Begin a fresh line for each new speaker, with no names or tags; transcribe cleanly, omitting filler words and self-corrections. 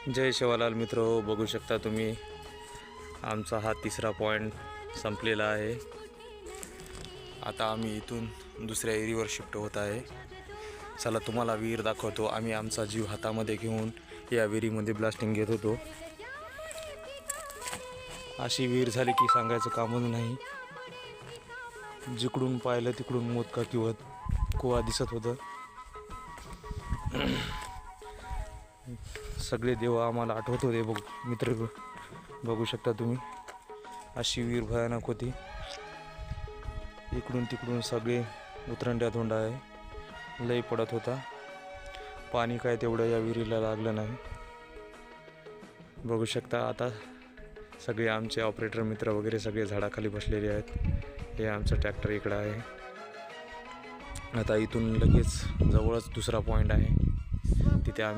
जय शिवलाल मित्र, बघू शकता तुम्ही आमचा हा तिसरा पॉइंट संपलेला आहे। आता आम्ही इथून दुसऱ्या एरियावर शिफ्ट होत आहे। चला तुम्हाला विहीर दाखवतो। आम्ही आमचा जीव हातामध्ये घेऊन या विहिरीमध्ये ब्लास्टिंग घेत होतो। अशी विहीर झाली की सांगायचं कामच नाही। जिकडून पाहिलं तिकडून मोदका किंवा कुवा दिसत होतं। सगळे देव आम्हाला आठवत होते। मित्र बघू शकता तुम्ही, अशी विहीर भयानक होती। इकडून तिकडून सगळे उतरंड्या धोंडा आहे, लय पडत होता पाणी। काय तेवढं या विहिरीला लागलं नाही। बघू शकता आता सगळे आमचे ऑपरेटर मित्र वगैरे सगळे झाडाखाली बसलेले आहेत। हे आमचं ट्रॅक्टर इकडं आहे। आता इथून लगेच जवळच दुसरा पॉईंट आहे, तिथे आम्ही